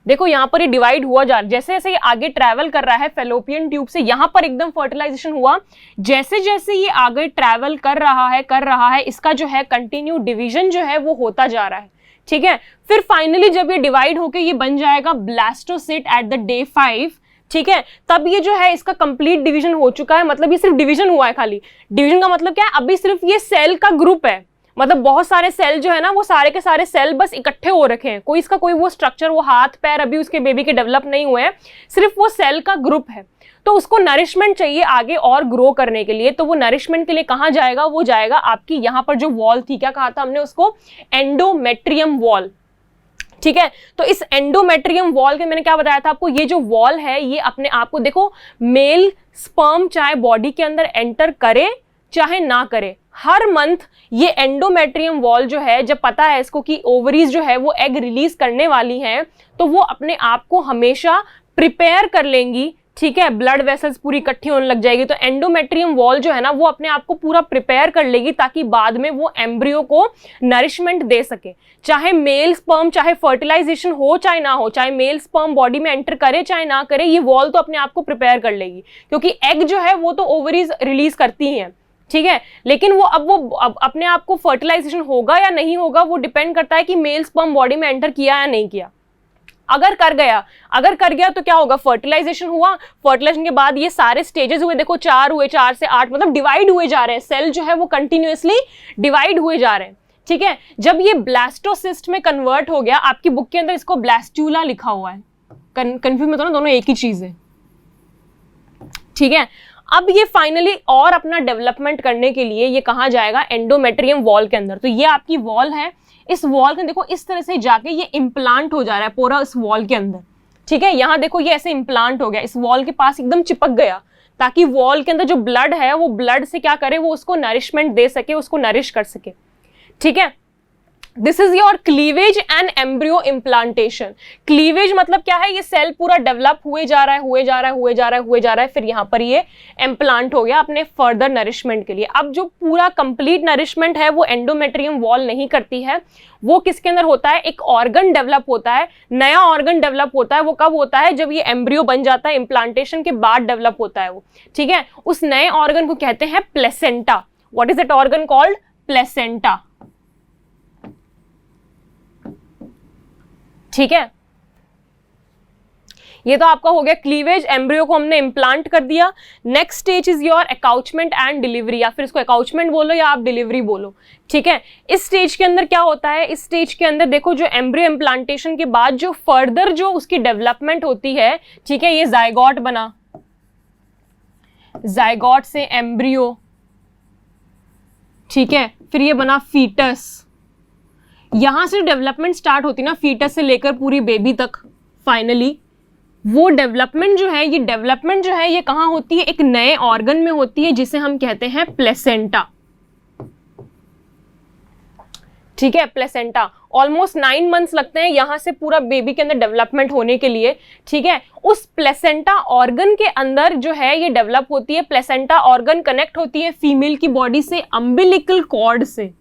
देखो यहाँ पर ये डिवाइड हुआ जा रहा है, जैसे जैसे ये आगे ट्रैवल कर रहा है फेलोपियन ट्यूब से, यहां पर एकदम फर्टिलाइजेशन हुआ, जैसे जैसे ये आगे ट्रैवल कर रहा है इसका जो है कंटिन्यू डिवीजन जो है वो होता जा रहा है, ठीक है। फिर फाइनली जब ये डिवाइड होके ये बन जाएगा ब्लास्टोसिस्ट एट द डे 5, ठीक है, तब ये जो है इसका कंप्लीट डिवीजन हो चुका है। मतलब ये सिर्फ डिवीजन हुआ है, खाली डिवीजन का मतलब क्या है, अभी सिर्फ ये सेल का ग्रुप है, मतलब बहुत सारे सेल जो है ना वो सारे के सारे सेल बस इकट्ठे हो रखे हैं, कोई इसका कोई वो स्ट्रक्चर, वो हाथ पैर अभी उसके बेबी के डेवलप नहीं हुए हैं, सिर्फ वो सेल का ग्रुप है। तो उसको नरिशमेंट चाहिए आगे और ग्रो करने के लिए, तो वो नरिशमेंट के लिए कहाँ जाएगा, वो जाएगा आपकी यहाँ पर जो वॉल थी, क्या कहा था हमने उसको, एंडोमेट्रियम वॉल, ठीक है। तो इस एंडोमेट्रियम वॉल के मैंने क्या बताया था आपको, ये जो वॉल है ये अपने आप को, देखो मेल स्पर्म चाहे बॉडी के अंदर एंटर करे चाहे ना करे, हर मंथ ये एंडोमेट्रियम वॉल जो है, जब पता है इसको कि ओवरीज जो है वो एग रिलीज करने वाली हैं, तो वो अपने आप को हमेशा प्रिपेयर कर लेंगी, ठीक है, ब्लड वेसल्स पूरी इकट्ठी होने लग जाएगी, तो एंडोमेट्रियम वॉल जो है ना वो अपने आप को पूरा प्रिपेयर कर लेगी ताकि बाद में वो एम्ब्रियो को नरिशमेंट दे सके। चाहे मेल स्पर्म, चाहे फर्टिलाइजेशन हो चाहे ना हो, चाहे मेल स्पर्म बॉडी में एंटर करे चाहे ना करे, ये वॉल तो अपने आप को प्रिपेयर कर लेगी, क्योंकि एग जो है वो तो ओवरीज रिलीज करती हैं, ठीक है, लेकिन वो अब अपने आप को फर्टिलाइजेशन होगा या नहीं होगा वो डिपेंड करता है कि मेल स्पर्म बॉडी में एंटर किया या नहीं किया। अगर कर गया तो क्या होगा, फर्टिलाइजेशन हुआ, फर्टिलाइजेशन के बाद ये सारे स्टेजेस हुए, देखो 4 हुए, 4 से 8, मतलब डिवाइड हुए जा रहे हैं, सेल जो है वो कंटिन्यूअसली डिवाइड हुए जा रहे हैं, ठीक है। जब ये ब्लास्टोसिस्ट में कन्वर्ट हो गया, आपकी बुक के अंदर इसको ब्लास्टूला लिखा हुआ है, कंफ्यूज मत होना, दोनों एक ही चीज है, ठीक है। अब ये फाइनली और अपना डेवलपमेंट करने के लिए ये कहाँ जाएगा, एंडोमेट्रियम वॉल के अंदर। तो ये आपकी वॉल है, इस वॉल के देखो इस तरह से जाके ये इम्प्लांट हो जा रहा है पूरा इस वॉल के अंदर, ठीक है। यहाँ देखो ये ऐसे इम्प्लांट हो गया, इस वॉल के पास एकदम चिपक गया, ताकि वॉल के अंदर जो ब्लड है वो ब्लड से क्या करे, वो उसको नरिशमेंट दे सके, उसको नरिश कर सके, ठीक है। This is your cleavage and embryo implantation. Cleavage मतलब क्या है, ये सेल पूरा डेवलप हुए जा रहा है, फिर यहाँ पर ये इम्प्लांट हो गया अपने फर्दर नरिशमेंट के लिए। अब जो पूरा कंप्लीट नरिशमेंट है वो एंडोमेट्रियम वॉल नहीं करती है, वो किसके अंदर होता है, एक ऑर्गन डेवलप होता है, नया ऑर्गन डेवलप होता है। वो कब होता है, जब ये एम्ब्रियो बन जाता है, इम्प्लांटेशन के बाद डेवलप होता है वो, ठीक है। उस नए ऑर्गन को कहते हैं placenta. What is that organ called, placenta, ठीक है। ये तो आपका हो गया क्लीवेज, एम्ब्रियो को हमने इम्प्लांट कर दिया। Next stage is your accouchement and delivery, या फिर इसको अकाउचमेंट बोलो या आप डिलीवरी बोलो, ठीक है। इस स्टेज के अंदर क्या होता है, इस स्टेज के अंदर देखो जो एम्ब्रियो इम्प्लांटेशन के बाद जो फर्दर जो उसकी डेवलपमेंट होती है, ठीक है, ये जायगोट बना, जायगोट से एम्ब्रियो, ठीक है, फिर ये बना फीटस। यहां से डेवलपमेंट स्टार्ट होती ना, फीटस से लेकर पूरी बेबी तक, फाइनली वो डेवलपमेंट जो है, ये डेवलपमेंट जो है ये कहाँ होती है, एक नए ऑर्गन में होती है जिसे हम कहते हैं प्लेसेंटा, ठीक है, प्लेसेंटा। ऑलमोस्ट 9 मंथ्स लगते हैं यहां से पूरा बेबी के अंदर डेवलपमेंट होने के लिए, ठीक है। उस प्लेसेंटा ऑर्गन के अंदर जो है ये डेवलप होती है। प्लेसेंटा ऑर्गन कनेक्ट होती है फीमेल की बॉडी से अम्बिलिकल कॉर्ड से,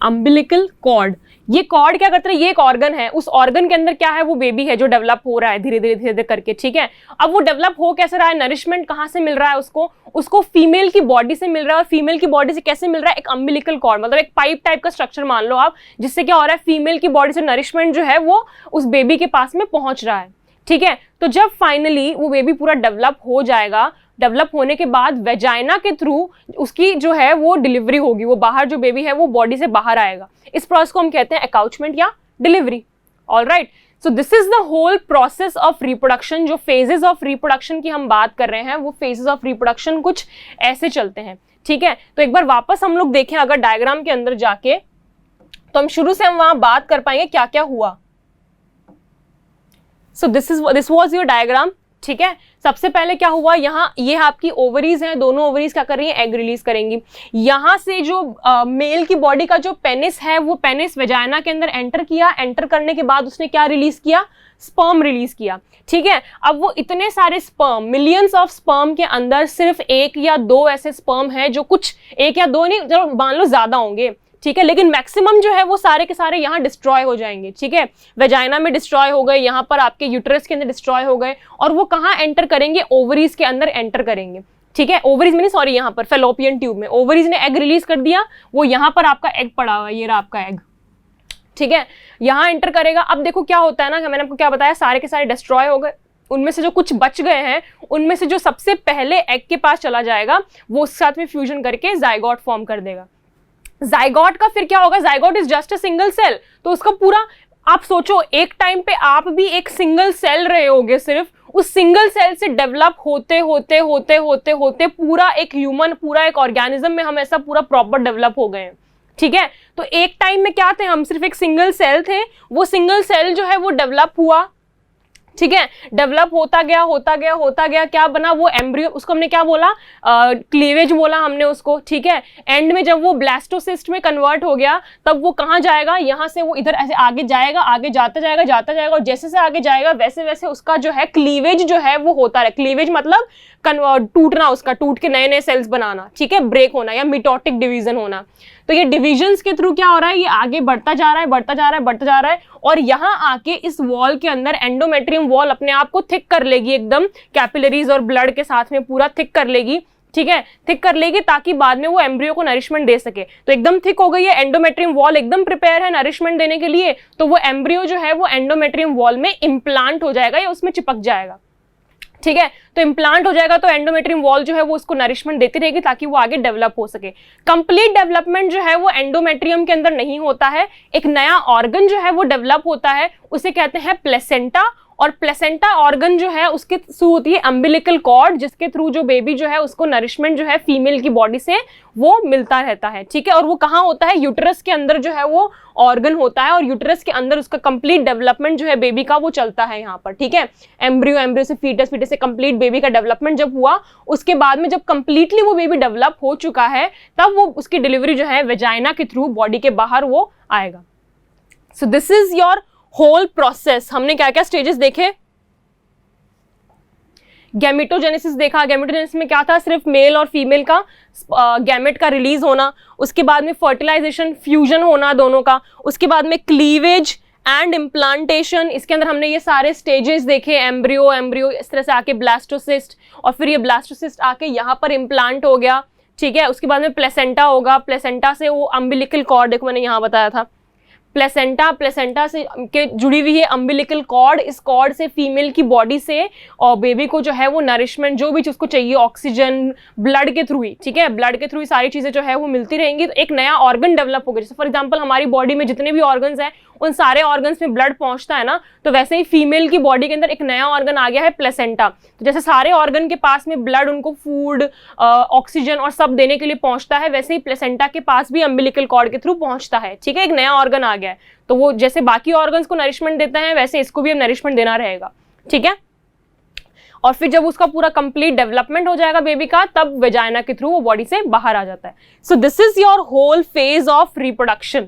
अम्बिलिकल कॉर्ड। ये कॉर्ड क्या करता है, ये एक ऑर्गन है, उस ऑर्गन के अंदर क्या है, वो बेबी है जो डेवलप हो रहा है धीरे धीरे करके, ठीक है। अब वो डेवलप हो कैसे रहा है, नरिशमेंट कहाँ से मिल रहा है उसको फीमेल की बॉडी से मिल रहा है। और फीमेल की बॉडी से कैसे मिल रहा है, एक अम्बिलिकल कॉर्ड, मतलब एक पाइप टाइप का स्ट्रक्चर मान लो आप, जिससे क्या हो रहा है, फीमेल की बॉडी से नरिशमेंट जो है वो उस बेबी के पास में पहुंच रहा है, ठीक है। तो जब फाइनली वो बेबी पूरा डेवलप हो जाएगा, डेवलप होने के बाद वेजाइना के थ्रू उसकी जो है वो डिलीवरी होगी, वो बाहर जो बेबी है वो बॉडी से बाहर आएगा। इस प्रोसेस को हम कहते हैं अकाउचमेंट या delivery. Alright, so this is the whole process of reproduction. जो फेजेस ऑफ रिप्रोडक्शन की हम बात कर रहे हैं वो फेजेस ऑफ रिप्रोडक्शन कुछ ऐसे चलते हैं, ठीक है। तो एक बार वापस हम लोग देखें अगर डायग्राम के अंदर जाके, तो हम शुरू से हम वहां बात कर पाएंगे क्या क्या हुआ। So this was your diagram, ठीक है। सबसे पहले क्या हुआ, यहाँ ये आपकी ओवरीज हैं, दोनों ओवरीज क्या कर रही हैं, एग रिलीज करेंगी। यहाँ से जो मेल की बॉडी का जो पेनिस है, वो पेनिस वेजाइना के अंदर एंटर किया, एंटर करने के बाद उसने क्या रिलीज किया, स्पर्म रिलीज किया, ठीक है। अब वो इतने सारे स्पर्म, मिलियंस ऑफ स्पर्म के अंदर सिर्फ 1 या 2 ऐसे स्पर्म है जो, कुछ 1 या 2 नहीं, चलो मान लो ज्यादा होंगे, ठीक है, लेकिन मैक्सिमम जो है वो सारे के सारे यहाँ डिस्ट्रॉय हो जाएंगे, ठीक है। वेजाइना में डिस्ट्रॉय हो गए, यहाँ पर आपके यूट्रस के अंदर डिस्ट्रॉय हो गए, और वो कहाँ एंटर करेंगे, ओवरीज के अंदर एंटर करेंगे, ठीक है। ओवरीज में नहीं, सॉरी, यहाँ पर फैलोपियन ट्यूब में ओवरीज ने एग रिलीज कर दिया, वो यहाँ पर आपका एग पड़ा हुआ है, ये रहा आपका एग, ठीक है, यहाँ एंटर करेगा। अब देखो क्या होता है ना, मैंने आपको क्या बताया, सारे के सारे डिस्ट्रॉय हो गए, उनमें से जो कुछ बच गए हैं, उनमें से जो सबसे पहले एग के पास चला जाएगा वो उसके साथ में फ्यूजन करके जाइगोट फॉर्म कर देगा। जाइगोट का फिर क्या होगा, zygote is just a single cell, तो उसका पूरा आप सोचो, एक टाइम पे आप भी एक सिंगल सेल रहे होगे, सिर्फ उस सिंगल सेल से डेवलप होते होते होते होते होते पूरा एक ह्यूमन, पूरा एक ऑर्गेनिज्म में हम ऐसा पूरा प्रॉपर डेवलप हो गए हैं, ठीक है। तो एक टाइम में क्या थे हम, सिर्फ एक सिंगल सेल थे, वो सिंगल सेल जो है वो डेवलप हुआ, ठीक है, डेवलप होता गया होता गया होता गया, क्या बना वो एम्ब्रियो, उसको हमने क्या बोला, क्लीवेज बोला हमने उसको, ठीक है। एंड में जब वो ब्लास्टोसिस्ट में कन्वर्ट हो गया तब वो कहाँ जाएगा, यहाँ से वो इधर ऐसे आगे जाएगा, आगे जाता जाएगा और जैसे से आगे जाएगा वैसे वैसे उसका जो है क्लीवेज जो है वो होता रहे। क्लीवेज मतलब टूटना, उसका टूट के नए नए सेल्स बनाना, ठीक है, ब्रेक होना या मिटोटिक डिवीजन होना। तो ये डिविजन्स के थ्रू क्या हो रहा है, ये आगे बढ़ता जा रहा है और यहाँ आके इस वॉल के अंदर एंडोमेट्रियम वॉल अपने आप को थिक कर लेगी, एकदम कैपिलरीज और ब्लड के साथ में पूरा थिक कर लेगी, ठीक है, थिक कर लेगी ताकि बाद में वो एम्ब्रियो को नरिशमेंट दे सके। तो एकदम थिक हो गई है, एंडोमेट्रियम वॉल एकदम प्रिपेयर है नरिशमेंट देने के लिए, तो वो एम्ब्रियो जो है वो एंडोमेट्रियम वॉल में इम्प्लांट हो जाएगा या उसमें चिपक जाएगा, ठीक है। तो इम्प्लांट हो जाएगा तो एंडोमेट्रियम वॉल जो है वो उसको नरिशमेंट देती रहेगी ताकि वो आगे डेवलप हो सके। कंप्लीट डेवलपमेंट जो है वो एंडोमेट्रियम के अंदर नहीं होता है, एक नया ऑर्गन जो है वो डेवलप होता है, उसे कहते हैं प्लेसेंटा। और प्लेसेंटा ऑर्गन जो है उसके थ्रू होती है अम्बिलिकल कॉर्ड, जिसके थ्रू जो बेबी जो है उसको नरिशमेंट जो है फीमेल की बॉडी से वो मिलता रहता है, ठीक है। और वो कहाँ होता है, यूटरस के अंदर जो है वो ऑर्गन होता है और यूटरस के अंदर उसका कंप्लीट डेवलपमेंट जो है बेबी का वो चलता है यहाँ पर, ठीक है। एम्ब्रियो से फीटस से कंप्लीट बेबी का डेवलपमेंट जब हुआ, उसके बाद में जब कंप्लीटली वो बेबी डेवलप हो चुका है तब वो उसकी डिलीवरी जो है वेजाइना के थ्रू बॉडी के बाहर वो आएगा। So this is your whole process. हमने क्या क्या स्टेजेस देखे, गैमेटोजेनेसिस देखा। गैमेटोजेनेसिस में क्या था, सिर्फ मेल और फीमेल का गैमेट का रिलीज होना, उसके बाद में फर्टिलाइजेशन, फ्यूजन होना दोनों का, उसके बाद में क्लीवेज एंड इम्प्लांटेशन। इसके अंदर हमने ये सारे स्टेजेस देखे, एम्ब्रियो इस तरह से आके ब्लास्टोसिस्ट और फिर ये ब्लास्टोसिस्ट आके यहाँ पर इम्प्लांट हो गया, ठीक है। उसके बाद में प्लेसेंटा होगा, प्लेसेंटा से वो अम्बिलिकल कॉर्ड, देखो मैंने यहाँ बताया था, प्लेसेंटा से के जुड़ी हुई है अम्बिलिकल कॉर्ड, इस कॉर्ड से फीमेल की बॉडी से और बेबी को जो है वो नरिशमेंट जो भी उसको चाहिए, ऑक्सीजन ब्लड के थ्रू ही, ठीक है, ब्लड के थ्रू ही सारी चीजें जो है वो मिलती रहेंगी। तो एक नया ऑर्गन डेवलप होगा। जैसे फॉर एग्जांपल हमारी बॉडी में जितने भी ऑर्गन्स हैं उन सारे ऑर्गन्स में ब्लड पहुंचता है ना, तो वैसे ही फीमेल की बॉडी के अंदर एक नया ऑर्गन आ गया है प्लेसेंटा। तो जैसे सारे ऑर्गन के पास में ब्लड उनको फूड, ऑक्सीजन और सब देने के लिए पहुंचता है, वैसे ही प्लेसेंटा के पास भी अम्बिलिकल कॉर्ड के थ्रू पहुंचता है, ठीक है। एक नया ऑर्गन आ गया है तो वो जैसे बाकी ऑर्गन्स को नरिशमेंट देते हैं वैसे इसको भी अब नरिशमेंट देना रहेगा, ठीक है। और फिर जब उसका पूरा कंप्लीट डेवलपमेंट हो जाएगा बेबी का, तब वेजाइना के थ्रू वो बॉडी से बाहर आ जाता है। So this is your whole phase of reproduction.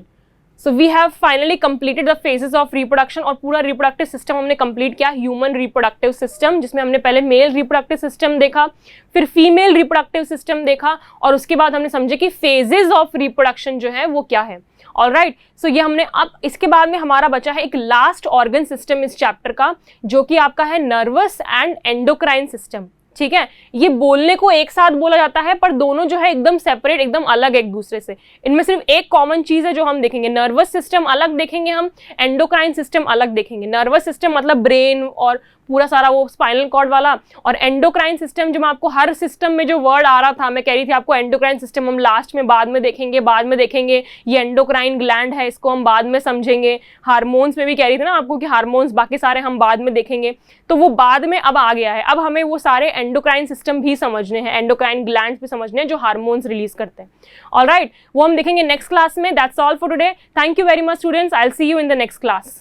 So we have finally completed the phases of reproduction. और पूरा रिप्रोडक्टिव सिस्टम हमने कंप्लीट किया, ह्यूमन रिप्रोडक्टिव सिस्टम, जिसमें हमने पहले मेल रिप्रोडक्टिव सिस्टम देखा, फिर फीमेल रिप्रोडक्टिव सिस्टम देखा, और उसके बाद हमने समझे कि फेजेस ऑफ रिप्रोडक्शन जो है वो क्या है। ऑलराइट, सो ये हमने, अब इसके बाद में हमारा बचा है एक लास्ट ऑर्गन सिस्टम इस चैप्टर का, जो कि आपका है नर्वस एंड एंडोक्राइन सिस्टम, ठीक है। ये बोलने को एक साथ बोला जाता है पर दोनों जो है एकदम सेपरेट, एकदम अलग एक दूसरे से। इनमें सिर्फ एक कॉमन चीज है जो हम देखेंगे, नर्वस सिस्टम अलग देखेंगे हम, एंडोक्राइन सिस्टम अलग देखेंगे। नर्वस सिस्टम मतलब ब्रेन और पूरा सारा वो स्पाइनल कॉर्ड वाला, और एंडोक्राइन सिस्टम जो मैं आपको हर सिस्टम में जो वर्ड आ रहा था मैं कह रही थी आपको एंडोक्राइन सिस्टम हम लास्ट में बाद में देखेंगे, ये एंडोक्राइन ग्लैंड है, इसको हम बाद में समझेंगे। हार्मोन्स में भी कह रही थी ना आपको कि हार्मोन्स बाकी सारे हम बाद में देखेंगे, तो वो बाद में अब आ गया है। अब हमें वो सारे एंडोक्राइन सिस्टम भी समझने हैं, एंडोक्राइन ग्लैंड्स भी समझने हैं जो हार्मोन्स रिलीज करते हैं। ऑलराइट, वो हम देखेंगे नेक्स्ट क्लास में। That's all for today. Thank you very much students, I will see you in the next class.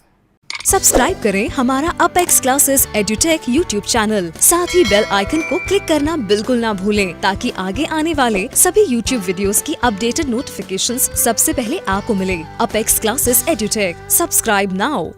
Subscribe करें हमारा apex classes edutech YouTube channel, साथ ही बेल आइकन को क्लिक करना बिल्कुल ना भूलें ताकि आगे आने वाले सभी यूट्यूब वीडियोस की अपडेटेड नोटिफिकेशंस सबसे पहले आपको मिले। Apex classes edutech, subscribe now.